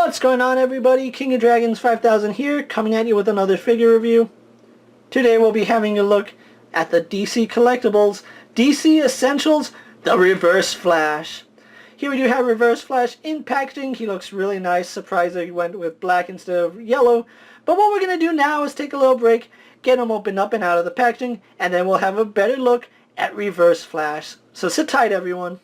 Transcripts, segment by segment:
What's going on, everybody? King of Dragons 5000 here, coming at you with another figure review. Today we'll be having a look at the DC Collectibles DC Essentials, the Reverse Flash. Here we do have Reverse Flash in packaging. He looks really nice. Surprised that he went with black instead of yellow. But what we're going to do now is take a little break, get him opened up and out of the packaging, and then we'll have a better look at Reverse Flash. So sit tight, everyone.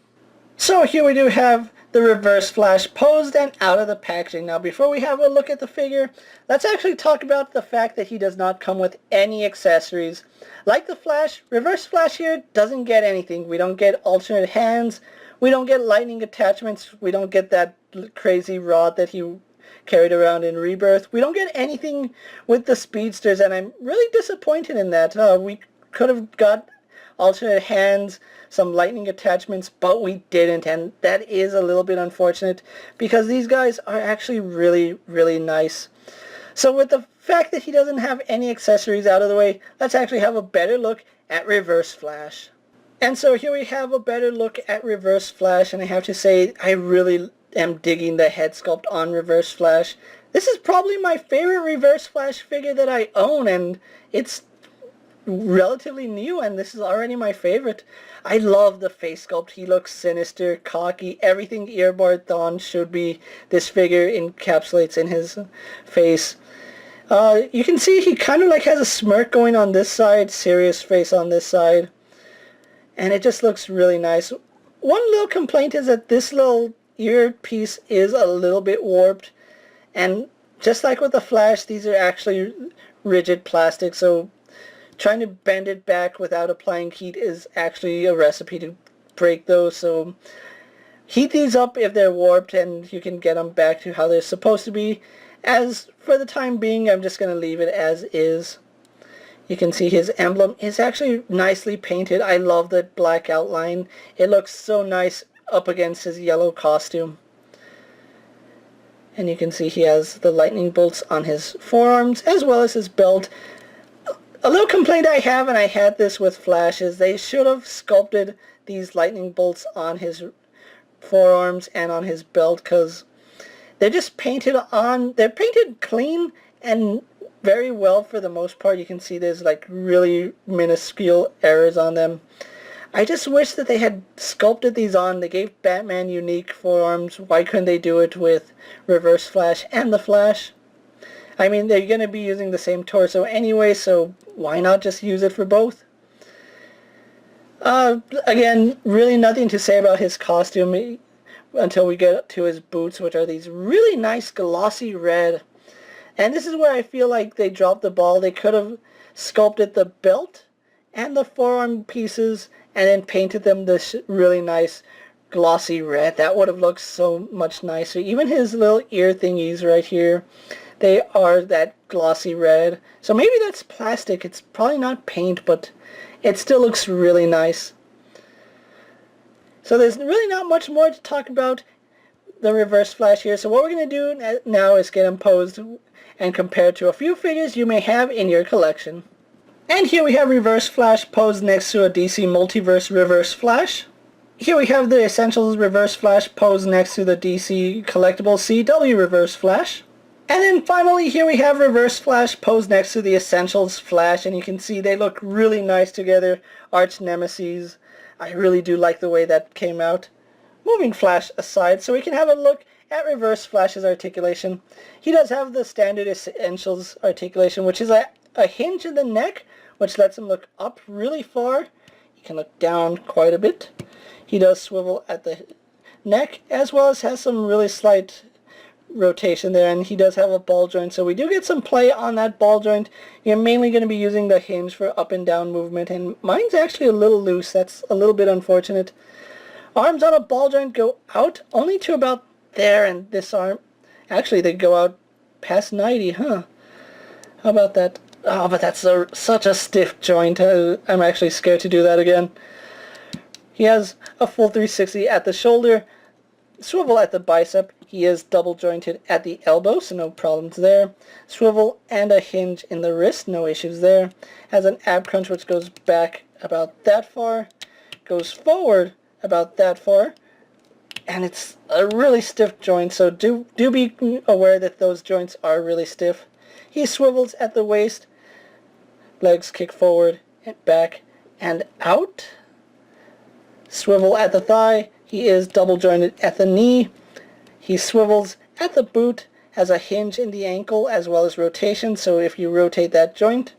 So here we do have the Reverse Flash posed and out of the packaging. Now before we have a look at the figure, let's actually talk about the fact that he does not come with any accessories. Like the Flash, Reverse Flash here doesn't get anything. We don't get alternate hands, we don't get lightning attachments, we don't get that crazy rod that he carried around in Rebirth. We don't get anything with the speedsters, and I'm really disappointed in that. We could have got alternate hands, some lightning attachments, but we didn't, and that is a little bit unfortunate because these guys are actually really nice. So with the fact that he doesn't have any accessories out of the way, let's actually have a better look at Reverse Flash. And so here we have a better look at Reverse Flash, and I have to say I really am digging the head sculpt on Reverse Flash. This is probably my favorite Reverse Flash figure that I own, and it's relatively new, and this is already my favorite. I love the face sculpt. He looks sinister, cocky, everything Eobard Thawne should be. This figure encapsulates in his face. You can see he kind of like has a smirk going on this side, serious face on this side, and it just looks really nice. One little complaint is that this little earpiece is a little bit warped, and just like with the Flash, these are actually rigid plastic, so trying to bend it back without applying heat is actually a recipe to break those. So heat these up if they're warped and you can get them back to how they're supposed to be. As for the time being, I'm just going to leave it as is. You can see his emblem is actually nicely painted. I love the black outline. It looks so nice up against his yellow costume. And you can see he has the lightning bolts on his forearms as well as his belt. A little complaint I have, and I had this with Flash, is they should have sculpted these lightning bolts on his forearms and on his belt, because they're just painted on, they're painted clean and very well for the most part. You can see there's like really minuscule errors on them. I just wish that they had sculpted these on. They gave Batman unique forearms. Why couldn't they do it with Reverse Flash and the Flash? I mean, they're going to be using the same torso anyway, so why not just use it for both? Again, really nothing to say about his costume until we get to his boots, which are these really nice glossy red. And this is where I feel like they dropped the ball. They could have sculpted the belt and the forearm pieces and then painted them this really nice glossy red. That would have looked so much nicer. Even his little ear thingies right here, they are that glossy red. So maybe that's plastic. It's probably not paint, but it still looks really nice. So there's really not much more to talk about the Reverse Flash here. So what we're going to do now is get him posed and compared to a few figures you may have in your collection. And here we have Reverse Flash posed next to a DC Multiverse Reverse Flash. Here we have the Essentials Reverse Flash posed next to the DC Collectibles CW Reverse Flash. And then finally, here we have Reverse Flash posed next to the Essentials Flash, and you can see they look really nice together, arch nemesis. I really do like the way that came out. Moving Flash aside, so we can have a look at Reverse Flash's articulation. He does have the standard Essentials articulation, which is a hinge in the neck, which lets him look up really far. He can look down quite a bit. He does swivel at the neck, as well as has some really slight rotation there, and he does have a ball joint, so we do get some play on that ball joint. You're mainly going to be using the hinge for up and down movement, and mine's actually a little loose. That's a little bit unfortunate. Arms on a ball joint go out only to about there, and this arm, actually they go out past 90, huh? How about that? Oh, but that's such a stiff joint. I'm actually scared to do that again. He has a full 360 at the shoulder, swivel at the bicep. He is double jointed at the elbow, so no problems there. Swivel and a hinge in the wrist, no issues there. Has an ab crunch which goes back about that far, goes forward about that far, and it's a really stiff joint, so do be aware that those joints are really stiff. He swivels at the waist, legs kick forward and back and out. Swivel at the thigh. He is double jointed at the knee. He swivels at the boot, has a hinge in the ankle as well as rotation, so if you rotate that joint,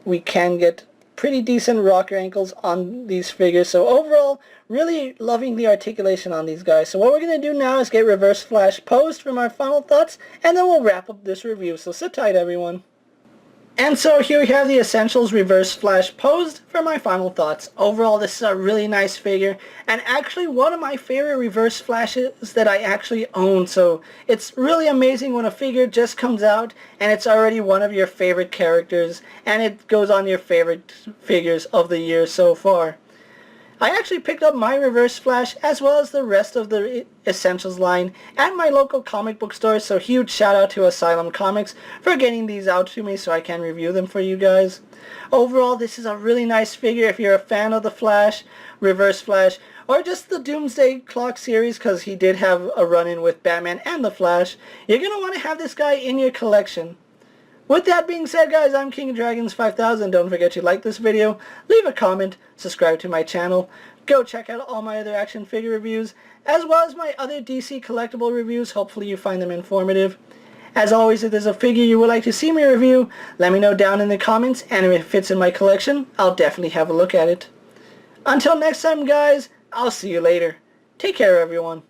we can get pretty decent rocker ankles on these figures. So overall, really loving the articulation on these guys. So what we're going to do now is get Reverse Flash posed for my final thoughts, and then we'll wrap up this review. So sit tight, everyone. And so here we have the Essentials Reverse Flash posed for my final thoughts. Overall, this is a really nice figure, and actually one of my favorite Reverse Flashes that I actually own. So it's really amazing when a figure just comes out and it's already one of your favorite characters, and it goes on your favorite figures of the year so far. I actually picked up my Reverse Flash as well as the rest of the Essentials line at my local comic book store, so huge shout out to Asylum Comics for getting these out to me so I can review them for you guys. Overall, this is a really nice figure if you're a fan of the Flash, Reverse Flash, or just the Doomsday Clock series, because he did have a run-in with Batman and the Flash. You're going to want to have this guy in your collection. With that being said, guys, I'm KingofDragons 5000. Don't forget to like this video, leave a comment, subscribe to my channel, go check out all my other action figure reviews, as well as my other DC collectible reviews. Hopefully you find them informative. As always, if there's a figure you would like to see me review, let me know down in the comments, and if it fits in my collection, I'll definitely have a look at it. Until next time, guys, I'll see you later. Take care, everyone.